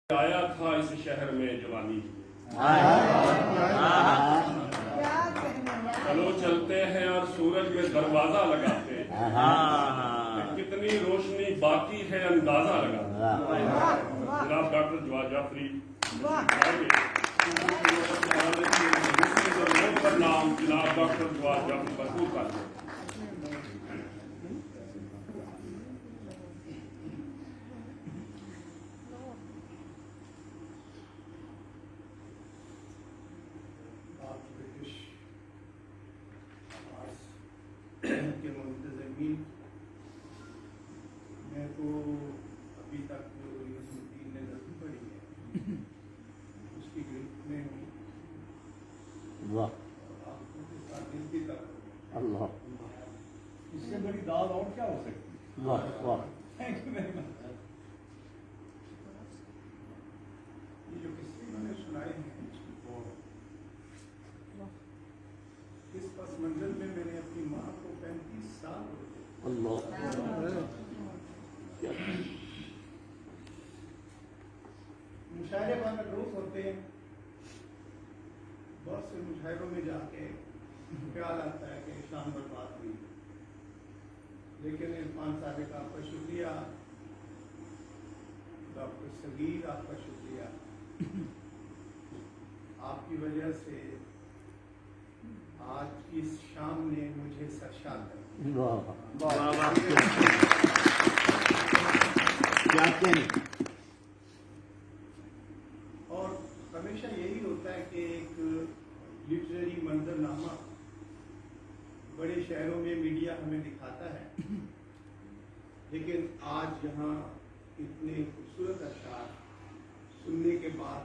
آیا تھا اس شہر میں جوانی، چلو چلتے ہیں اور سورج میں دروازہ لگاتے ہیں، کتنی روشنی باقی ہے اندازہ لگا۔ جناب ڈاکٹر جواد جعفری پر نام جناب ڈاکٹر جواد جعفری بھرپور کرتے ہیں۔ کے منتظمین، میں تو ابھی تک اس مدین نے نہیں پڑھی ہے، اس کی گرفت میں ہوں، آپ کو کے ساتھ دل کی طرح اللہ، اس سے بڑی داد اور کیا ہو سکتی ہے؟ Thank you very much. یہ جو قصے میں نے سنائے ہیں، اس پس منزل میں میں نے اپنی ماں کو 35 سال ہو گئے۔ مشاعرے وہاں روز ہوتے ہیں، بہت سے مشاعروں میں جا کے خیال آتا ہے کہ شام برباد ہوئی، لیکن عرفان صادق آپ کا شکریہ، ڈاکٹر صغیر آپ کا شکریہ، آپ کی وجہ سے آج اس شام نے مجھے سرشار کر اور ہمیشہ یہی ہوتا ہے کہ ایک لٹریری منظر نامہ بڑے شہروں میں میڈیا ہمیں دکھاتا ہے، لیکن آج یہاں اتنے خوبصورت اشعار سننے کے بعد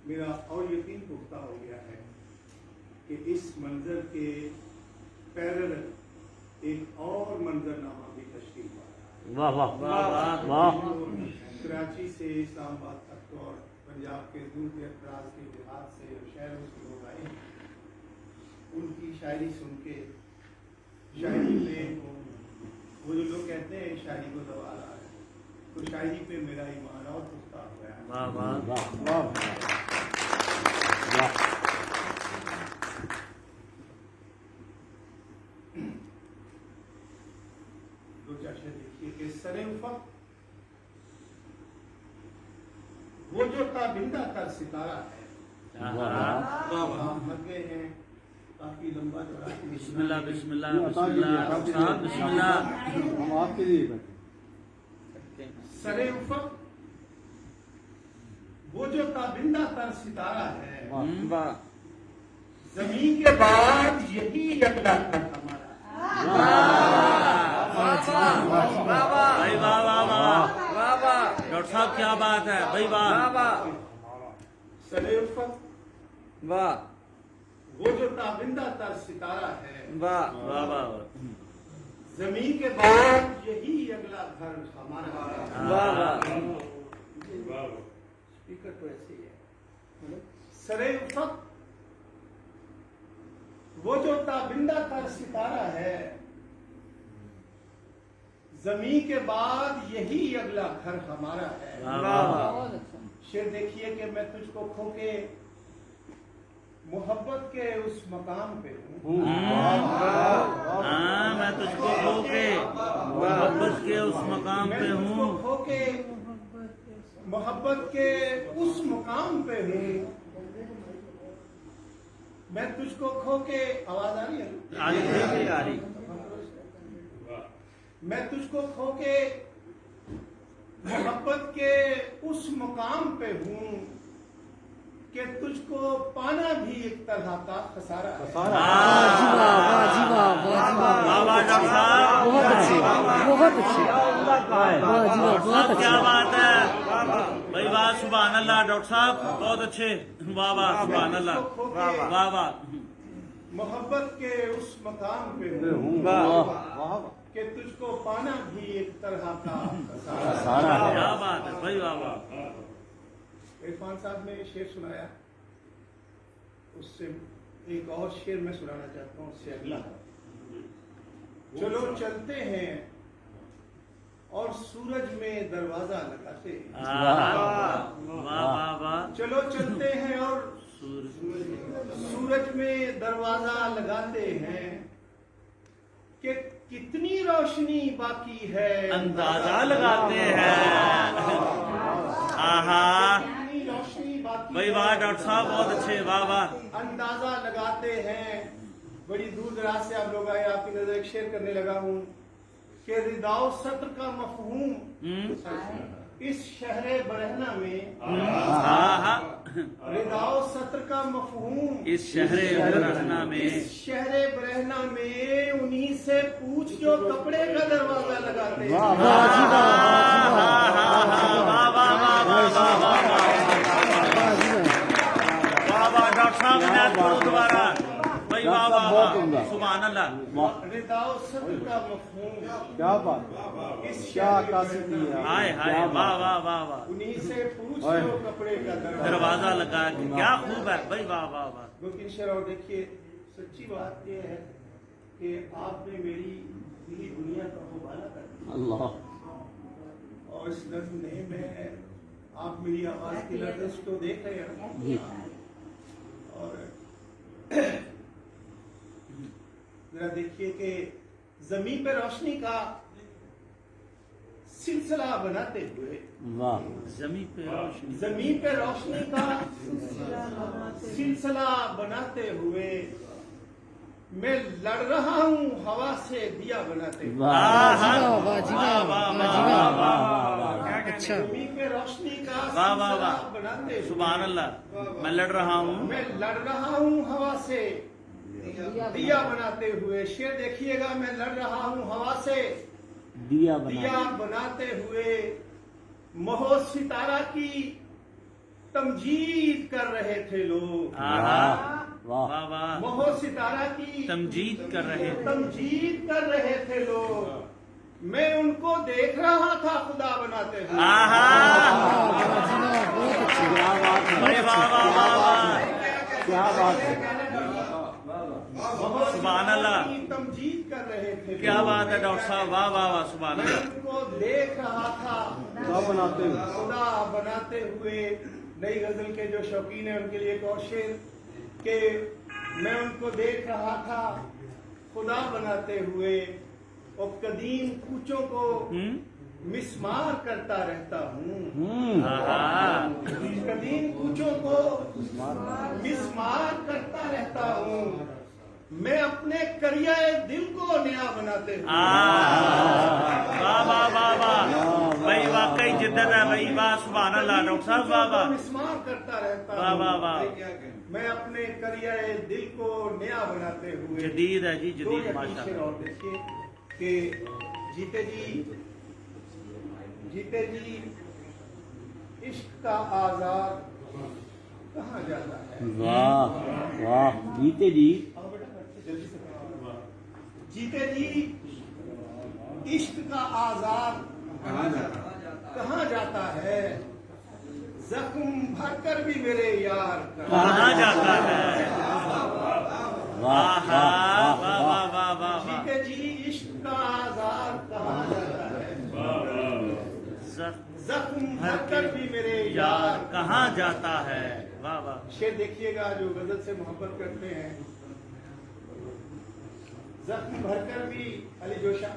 میرا اور یقین پختہ ہو گیا ہے کہ اس منظر کے پیرل ایک اور منظر نامہ بھی تشکیل ہوا۔ واہ واہ واہ، کراچی سے اسلام آباد تک اور پنجاب کے دور دراز کے دیہات سے اور شہروں سے لوگ آئے ہیں، ان کی شاعری سن کے، شاعری میں وہ جو لوگ کہتے ہیں شاعری کو زوال آ رہا ہے، تو شاعری پہ میرا ایمان اور پختہ ہو گیا ہے۔ واہ واہ واہ، دو چار شعر دیکھیے کہ سرے افق وہ جو تابندہ تر ستارہ ہے، ہم لگے ہیں کافی لمبا جو رہا ہے۔ بسم اللہ بسم اللہ بسم اللہ صاحب بسم اللہ، ہم آپ کے لیے سرے افق وہ جو تابندہ تر ستارہ ہے، زمین کے بعد یہی اگلا تھا ہمارا۔ بھائی واہ واہ واہ واہ، ڈاکٹر صاحب کیا بات ہے بھائی، واہ سرے افق واہ، وہ جو تابندہ تر ستارہ ہے، واہ واہ واہ، زمین کے بعد یہی اگلا گھر ہمارا۔ واہ واہ، اسپیکر تو ایسے ہی ہے۔ سرے افق وہ جو تابندہ تر ستارہ ہے، زمین کے بعد یہی اگلا گھر ہمارا ہے۔ شعر دیکھیے کہ میں تجھ کو کھو کے محبت کے اس مقام پہ ہوں، میں تجھ کو کھو کے محبت کے اس مقام پہ ہوں، میں تجھ کو کھو کے محبت کے اس مقام پہ ہوں، میں تجھ کو کھو کے، آواز آ رہی ہے؟ آ رہی، میں تجھ کو کھو کے محبت کے اس مقام پہ ہوں کہ تجھ کو پانا بھی ایک طرح کا خسارہ ہے۔ کیا بات ہے بھائی، واہ سبحان اللہ، ڈاکٹر صاحب بہت اچھے، واہ واہ سبحان اللہ، واہ واہ، محبت کے اس مقام پہ ہوں کہ تجھ کو پانا بھی ایک طرح کا خسارہ ہے۔ کیا بات ہے بھائی، واہ واہ۔ عرفان صاحب نے شعر سنایا، اس سے ایک اور شعر میں سنانا چاہتا ہوں، اس سے اگلا، چلو چلتے ہیں اور سورج میں دروازہ لگاتے ہیں۔ चलो चलते हैं और सूरज में दरवाजा लगाते हैं कि कितनी रोशनी बाकी है अंदाजा लगाते हैं। आहा कितनी रोशनी बाकी भाई है, वाह डॉक्टर साहब बहुत अच्छे, वाह वाह। अंदाजा लगाते हैं। बड़ी दूर दराज से आप लोग आए, आपकी नजर एक शेयर करने लगा हूँ कि रिदाओ सत्र का मफहूम इस शहरे बरहना में, आहा रिदाओ सत्र का मफहूम इस शहरे बरहना में, इस शहरे बरहना में उन्हीं से पूछ जो कपड़े का दरवाजा लगाते हैं। वाह वाह डॉक्टर साहब इनायत करो दोबारा भाई, वाह वाह वाह, सुभान अल्लाह। रिदाओ सत्र का मफहूम क्या बात, इस क्या शहरे कासिदी है। बरहना हाय हाय, वाह वाह वाह वाह, में उन्हीं से पूछ जो कपड़े का दरवाजा लगा के, क्या खूब है भाई, वाह वाह वाह। लेकिन शेर और देखिए, सच्ची बात यह है कि आपने मेरी दिली दुनिया का मुबाला कर दिया अल्लाह, और इस नज़्म में आप मेरी आवाज की लर्जिश को देख रहे हैं जी। और जरा देखिए कि जमीन पे रोशनी का सिलसिला बनाते हुए, वाह, जमीन पे रोशनी, जमीन पे रोशनी का सिलसिला बनाते हुए मैं लड़ रहा हूँ हवा से दिया बनाते हुए। अच्छा, जमीन पे रोशनी का वाह वाह सिलसिला वाह, बनाते हुए सुभान अल्लाह। मैं लड़ रहा हूँ, मैं लड़ रहा हूँ हवा से दिया बनाते हुए। शेर देखिएगा, मैं लड़ रहा हूँ हवा से दिया दिया बना, बनाते हुए। महो सितारा की तमजीद कर रहे थे लोग, आहा वाह, वाह वाह, महो सितारा की तमजीद कर रहे थे, तमजीद कर रहे थे लोग। मैं उनको देख रहा था खुदा बनाते हुए। आहा क्या बात है, भाई, वाह वाह वाह वाह, क्या बात है, महो सुभान अल्लाह। सितारा की तमजीद कर रहे थे क्या लोग। बात है डॉक्टर साहब, वाह वाह वाह, सुभान मैं अल्लाह। उनको देख रहा था क्या बनाते हो, खुदा बनाते हुए। नई गजल के जो शौकीन है उनके लिए एक और शेर कि मैं उनको देख रहा था खुदा बनाते हुए और कदीम कूचों को मिसमार करता रहता हूँ। आहा कदीम कूचों को मिसमार करता रहता हूँ। मैं अपने करियाए दिल को नया बनाते हुए। वाह वाह वाह वाह भाई, वाकई जिद्दत है भाई, वाह सुभान अल्लाह डॉक्टर साहब, वाह वाह मिसमार करता रहता वाह हूँ। वाह वाह, मैं अपने करियाए दिल को नया बनाते हुए। जदीद है जी, दो जदीद या तीन माशा शेर और देखिए कि जीते जी इश्क का आजाद कहाँ जाता है। वाह वाह, जीते जी, आओ बेटा, जल्दी से करो। जीते जी इश्क का आजाद कहाँ जाता है। जख्म भरकर भी मेरे यार कहाँ जाता है। वाह आहा वाह वाह वाह वाह वाह वाह, जीते जी इश्क का आजाद कहाँ जाता है। जख्म भरकर भी मेरे यार यार। कहाँ जाता है, वाह वाह। शेर देखिएगा जो गजल से मोहब्बत करते हैं। जख्म भरकर भी अली जोशा,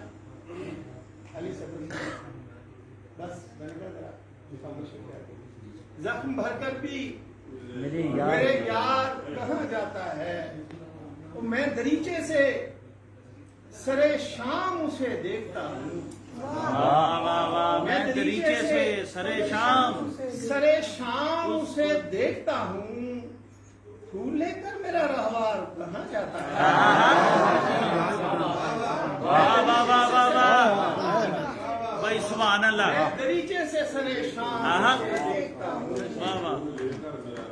अली सब्र, बस जख्म भरकर भी मेरे मेरे यार, यार कहाँ जाता है। तो मैं दरीचे से सरे शाम उसे देखता हूँ। वाह वाह वाह, मैं दरीचे से सरे शाम उसे देखता हूँ। फूल लेकर मेरा रहवार कहाँ जाता है। वाह वाह वाह वाह वाह भाई, सुभान अल्लाह, मैं दरीचे से सरे शाम आहा। उसे देखता हूँ। वाह वाह।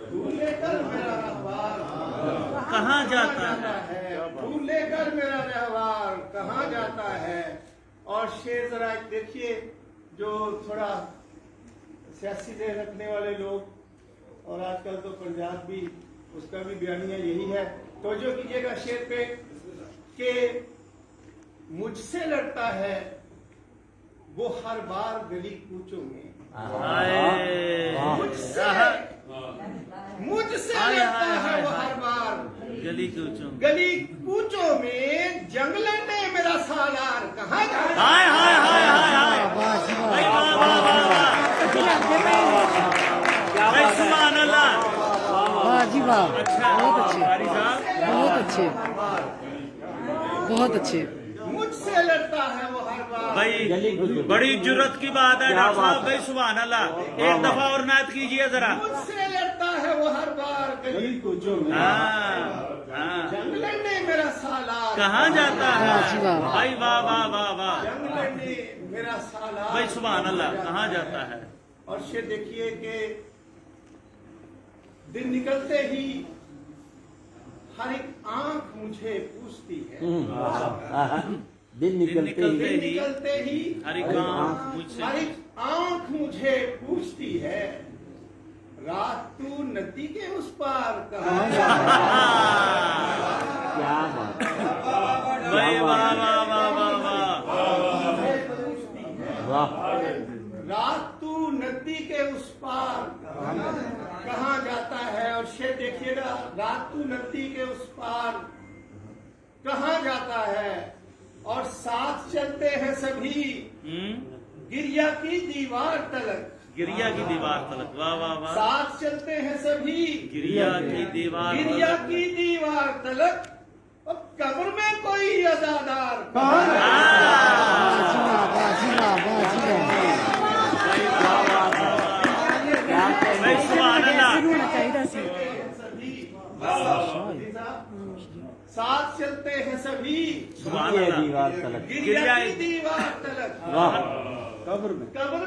फूल लेकर मेरा रहवार कहाँ जाता है। फूल लेकर मेरा रहवार कहाँ जाता है। और शेर जरा देखिए, जो थोड़ा सियासी देह रखने वाले लोग, और आजकल तो पंजाब भी, उसका भी बयानिया यही है। तो जो कीजिएगा शेर पे कि मुझसे लड़ता है वो हर बार गली कूचों में। हाय, मुझसे आहा, कूचों गली कूचों में जंगलन ने मेरा सालार कहाँ जाता हाय हाय हाय हाय हाय भाई वाह वाह वाह वाह भाई सुभान अल्लाह वाह जी वाह, अच्छा बहुत अच्छे, कारी साहब बहुत अच्छे, बहुत अच्छे। मुझसे लड़ता है वो हर बार। भाई बड़ी जुर्रत की बात है डॉक्टर साहब भाई सुभान अल्लाह एक दफा और नात कीजिए जरा मुझसे लड़ता है वो हर बार गली कूचों में हाँ जंगलन ने मेरा सालार कहाँ जाता वाह जी है वाह। भाई वाह वाह वाह वाह जंगलन ने मेरा सालार भाई सुभान अल्लाह कहाँ जाता है और ये देखिए कि दिन निकलते ही हर एक आंख मुझे पूछती है। दिन निकलते ही दिन निकलते ही हरी काम मुझसे हर एक आंख मुझे पूछती है, रात तू नदी के उस पार कहाँ क्या बात भाई वाह वाह वाह वाह वाह पूछती है, वाह रात तू नदी के उस पार कहाँ जाता है। और शेर देखिएगा, रात तू नदी के उस पार कहाँ जाता है और साथ चलते हैं सभी गिरिया की दीवार तलक। गिरिया की दीवार तलक वाह वाह वाह साथ चलते हैं सभी गिरिया की दीवार गिरिया तलक। की दीवार तलक। अब कब्र में कोई अजादार वाह जी वाह, वाह जी वाह, वाह जी वाह। भाई सुभान अल्लाह शुरू होना चाहिए सी। साथ चलते हैं सभी सुभान ये अल्लाह दीवार तलक गिरिया की दीवार तलक। वाह कब्र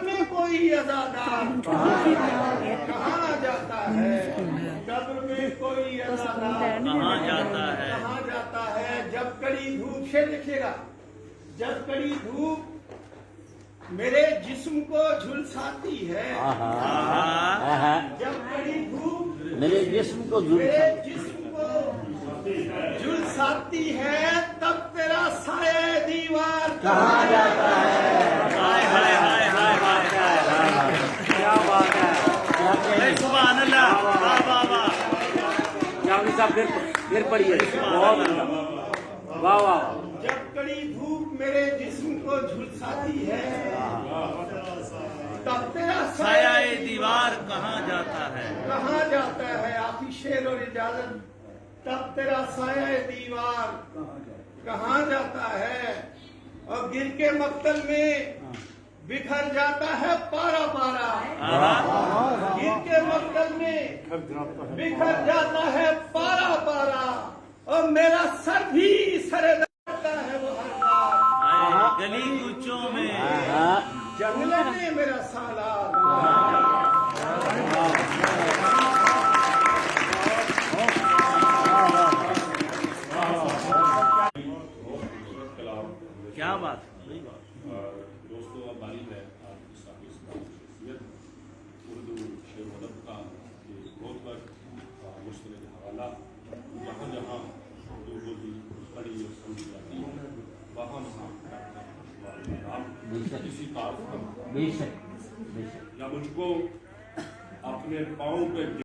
में कोई अजादार कहाँ जाता है। कब्र में कोई अजादार कहाँ जाता है कहाँ जाता है। जब कड़ी धूप से लिखेगा, जब कड़ी धूप मेरे जिस्म को झुलसाती है। आहा जब कड़ी धूप मेरे जिस्म को मेरे जिस्म को झुलसाती है, तब तेरा साया दीवार कहाँ जाता है। हाय हाय हाय हाय हाय क्या बात है क्या भाई सुभान अल्लाह वाह वाह वाह चावली साहब फिर पढ़िए बहुत वाह वाह जब कड़ी धूप मेरे जिस्म को झुलसाती है, तब तेरा साया दीवार कहाँ जाता है कहाँ जाता है। आखिर शेर और इजाजत, तब तेरा साया दीवार कहाँ जाता है। और गिर के मक्तल में बिखर जाता है पारा पारा। गिर के मक्तल में बिखर जाता है पारा पारा। और मेरा सर भी सरे जाता है वो हर बार। गली कूचों में जंगल ने मेरा सालार क्या बात दोस्तों अब बारी है आपकी साथी उर्दू शेर अदब का बहुत बार मुश्किल हवाला जहाँ जहाँ उर्दू बोली पढ़ी और समझी जाती है वहाँ वहाँ किसी का बेशक या मुझको अपने पाँव पे